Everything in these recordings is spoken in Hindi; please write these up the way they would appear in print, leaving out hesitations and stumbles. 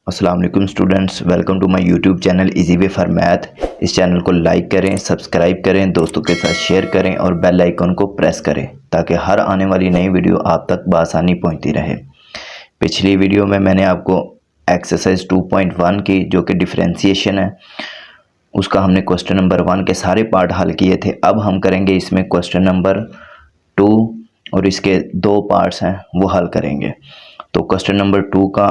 अस्सलाम वालेकुम students, welcome to my YouTube channel easy way for math. इस चैनल को लाइक करें, सब्सक्राइब करें, दोस्तों के साथ शेयर करें और बेल आइकन को प्रेस करें ताकि हर आने वाली नई वीडियो आप तक बआसानी पहुंचती रहे। पिछली वीडियो में मैंने आपको एक्सरसाइज 2.1 की जो कि डिफरेंशिएशन है उसका हमने क्वेश्चन नंबर 1 के सारे पार्ट हल किए थे। अब हम करेंगे इसमें क्वेश्चन नंबर 2 और इसके 2 पार्ट्स हैं वो हल करेंगे। तो क्वेश्चन नंबर 2 का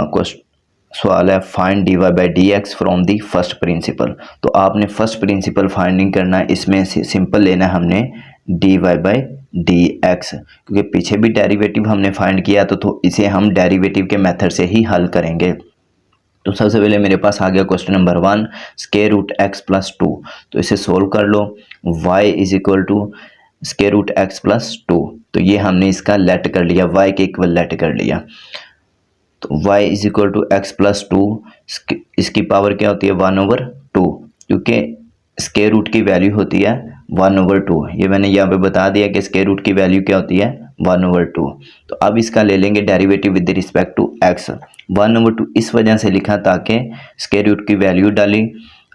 सवाल है find d Y by D x from the first principle. तो आपने फर्स्ट प्रिंसिपल फाइंडिंग करना है, इसमें से सिंपल लेना है हमने d Y by D x, क्योंकि पीछे भी डेरिवेटिव हमने फाइंड किया तो इसे हम डेरिवेटिव के मेथड से ही हल करेंगे। तो सबसे पहले मेरे पास आ गया question number 1 square root x plus 2। तो इसे सोल्व कर लो। y is equal to square root x plus 2। तो ये हमने इसका लेट कर लिया, y के इक्वल लेट कर लिया। तो y is equal to x plus 2, इसकी पावर क्या होती है 1/2, क्योंकि स्क्वायर रूट की वैल्यू होती है 1/2। ये मैंने यहाँ पे बता दिया कि स्क्वायर रूट की वैल्यू क्या होती है 1/2। तो अब इसका ले लेंगे derivative with respect to x। 1/2 इस वजह से लिखा ताकि स्क्वायर रूट की वैल्यू डाली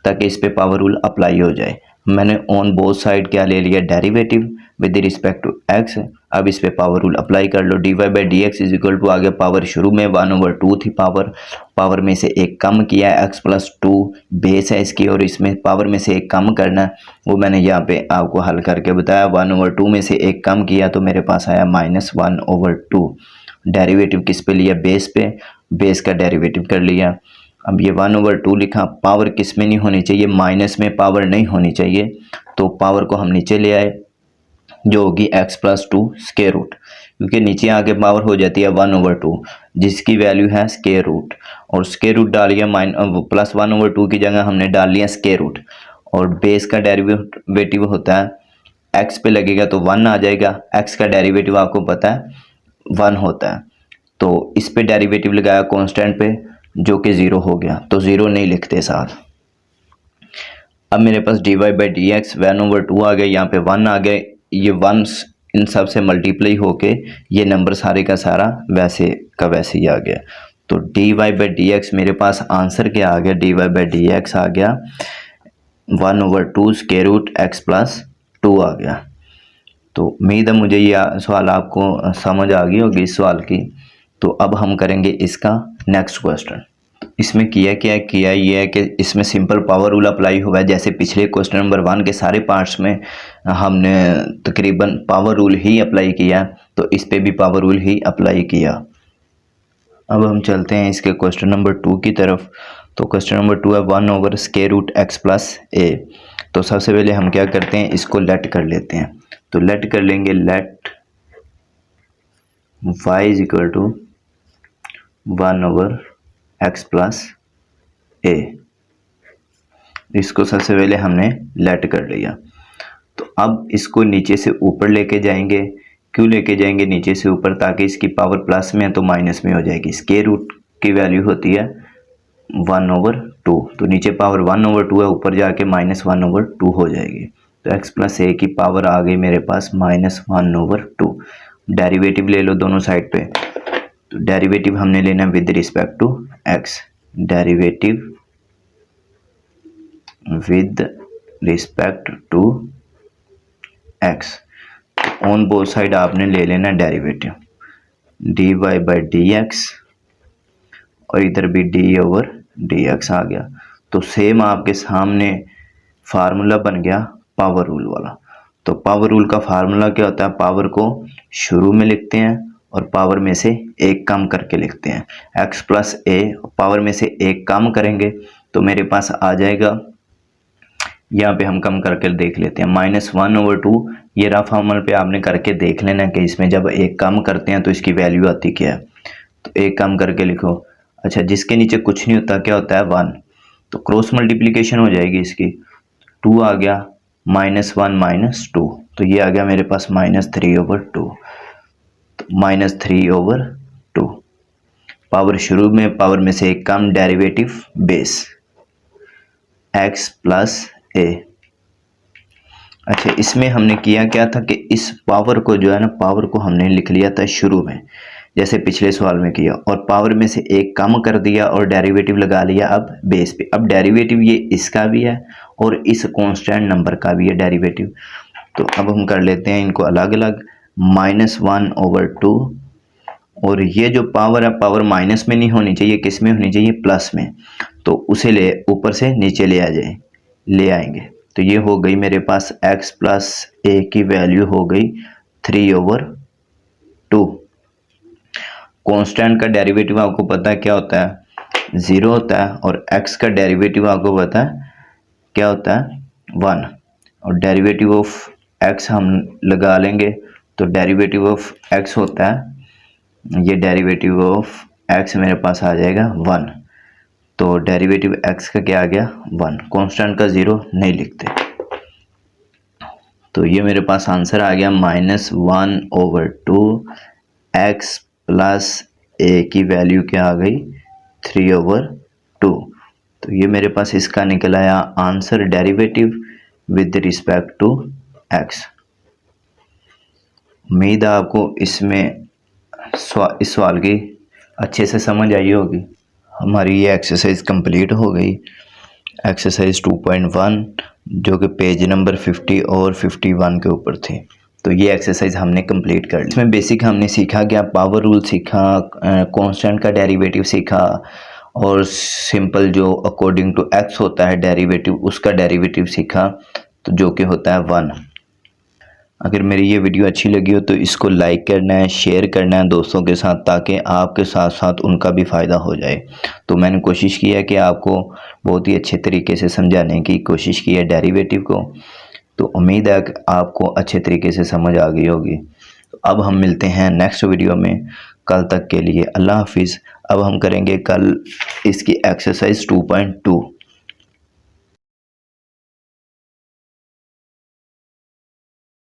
ताकि इस पे पावर रूल अप्लाई हो जाए। मैंने ऑन बोथ साइड क्या ले लिया derivative with respect to x। अब इस पे पावर रूल अप्लाई कर लो। D Y by D X is equal to आ गया पावर शुरू में 1/2 थी पावर में से एक कम किया है, x प्लस 2 बेस है इसकी और इसमें पावर में से एक कम करना है, वो मैंने यहाँ पे आपको हल करके बताया। 1/2 में से एक कम किया तो मेरे पास आया -1/2। डेरिवेटिव किस पे लिया बेस पे, बेस का डेरिवेटिव कर लिया। अब ये 1/2 लिखा, पावर किस में नहीं होनी चाहिए माइनस में पावर नहीं होनी चाहिए, तो पावर को हम नीचे ले आए जो होगी x प्लस 2 स्क्वायर रूट, क्योंकि नीचे आके पावर हो जाती है 1/2 जिसकी वैल्यू है स्क्वायर रूट, और स्क्वायर रूट डालिए प्लस 1/2 की जगह हमने डाल लिया स्क्वायर रूट, और बेस का डेरिवेटिव होता है x पे लगेगा तो 1 आ जाएगा। x का डेरिवेटिव आपको पता है 1 होता है, तो इस पे डेरिवेटिव लगाया कांस्टेंट पे जो कि 0 हो गया, तो 0 नहीं लिखते साथ। अब मेरे पास D Y by D X 1/2 आ गया, यहाँ पे 1 आ गए, ये 1 इन सब से मल्टीप्लाई होके ये नंबर सारे का सारा वैसे का वैसे ही आ गया। तो D Y by D X मेरे पास आंसर क्या आ गया, D Y by D X आ गया 1/2 स्क्वायर रूट एक्स प्लस 2 आ गया। तो उम्मीद है मुझे ये सवाल आपको समझ आ गई होगी इस सवाल की। तो अब हम करेंगे इसका नेक्स्ट क्वेश्चन। इसमें किया ये है कि इसमें सिंपल पावर रूल अप्लाई हुआ है, जैसे पिछले क्वेश्चन नंबर 1 के सारे पार्ट्स में हमने तकरीबन पावर रूल ही अप्लाई किया, तो इस पे भी पावर रूल ही अप्लाई किया। अब हम चलते हैं इसके क्वेश्चन नंबर 2 की तरफ। तो क्वेश्चन नंबर 2 है 1 स्क्वायर रूट एक्स प्लस ए। तो सबसे पहले हम क्या करते हैं, इसको लेट कर लेते हैं। तो लेट कर लेंगे, let y is equal to 1/x plus A. इसको सबसे पहले हमने लेट कर लिया। तो अब इसको नीचे से ऊपर लेके जाएंगे। क्यों लेके जाएंगे नीचे से ऊपर, ताकि इसकी पावर प्लस में है तो माइनस में हो जाएगी। स्क्वायर रूट की वैल्यू होती है 1/2, तो नीचे पावर 1/2 है, ऊपर जाके -1/2 हो जाएगी। तो x प्लस ए की पावर आ गई मेरे पास -1/2। डेरिवेटिव ले लो दोनों साइड पे। तो डेरिवेटिव हमने लेना with respect to x, derivative with respect to x। On both side आपने ले लेना derivative d Y by D x, और इधर भी d/dx आ गया। तो सेम आपके सामने फार्मूला बन गया पावर रूल वाला। तो पावर रूल का फार्मूला क्या होता है, पावर को शुरू में लिखते हैं और पावर में से एक कम करके लिखते हैं। x प्लस ए, पावर में से एक कम करेंगे तो मेरे पास आ जाएगा, यहाँ पे हम कम करके देख लेते हैं -1/2। ये रफ अमल पे आपने करके देख लेना कि इसमें जब एक कम करते हैं तो इसकी वैल्यू आती क्या है। तो एक कम करके लिखो। अच्छा, जिसके नीचे कुछ नहीं होता क्या होता है 1, तो क्रॉस मल्टीप्लिकेशन हो जाएगी इसकी। 2 आ गया, -1 -2, तो ये आ गया मेरे पास -3/2। तो -3/2 पावर शुरू में, पावर में से एक कम, डेरिवेटिव बेस x प्लस ए। अच्छा, इसमें हमने किया क्या था कि इस पावर को जो है ना, पावर को हमने लिख लिया था शुरू में, जैसे पिछले सवाल में किया, और पावर में से एक कम कर दिया और डेरिवेटिव लगा लिया अब बेस पे। अब डेरिवेटिव ये इसका भी है और इस कांस्टेंट नंबर का भी है डेरिवेटिव। तो अब हम कर लेते हैं इनको अलग अलग। -1/2, और ये जो पावर है पावर माइनस में नहीं होनी चाहिए, किस में होनी चाहिए, प्लस में। तो उसे ले ऊपर से नीचे ले आएंगे। तो ये हो गई मेरे पास x प्लस ए की वैल्यू हो गई 3/2। कांस्टेंट का डेरिवेटिव आपको पता है क्या होता है, 0 होता है, और x का डेरिवेटिव आपको पता है क्या होता है, 1। और डेरिवेटिव ऑफ x हम लगा लेंगे, तो डेरिवेटिव ऑफ x होता है, ये डेरिवेटिव ऑफ x मेरे पास आ जाएगा 1। तो डेरिवेटिव x का क्या आ गया, 1। कांस्टेंट का 0 नहीं लिखते। तो ये मेरे पास आंसर आ गया -1/2 x प्लस ए की वैल्यू क्या आ गई, 3/2। तो ये मेरे पास इसका निकल आया answer, derivative with respect to x। उम्मीद है आपको इसमें इस सवाल की अच्छे से समझ आई होगी। हमारी ये एक्सरसाइज कंप्लीट हो गई, एक्सरसाइज 2.1, जो कि पेज नंबर 50 और 51 के ऊपर थी। तो ये एक्सरसाइज हमने कंप्लीट कर ली। इसमें बेसिक हमने सीखा क्या, पावर रूल सीखा, कांस्टेंट का डेरिवेटिव सीखा, और सिंपल जो अकॉर्डिंग टू एक्स होता है डेरिवेटिव, उसका डेरिवेटिव सीखा, तो जो कि होता है 1। अगर मेरी ये वीडियो अच्छी लगी हो तो इसको लाइक करना है, शेयर करना है दोस्तों के साथ, ताकि आपके साथ साथ उनका भी फ़ायदा हो जाए। तो मैंने कोशिश की है कि आपको बहुत ही अच्छे तरीके से समझाने की कोशिश की है डेरिवेटिव को। तो उम्मीद है कि आपको अच्छे तरीके से समझ आ गई होगी। तो अब हम मिलते हैं नेक्स्ट वीडियो में। कल तक के लिए अल्लाह हाफिज़। अब हम करेंगे कल इसकी एक्सरसाइज 2.2।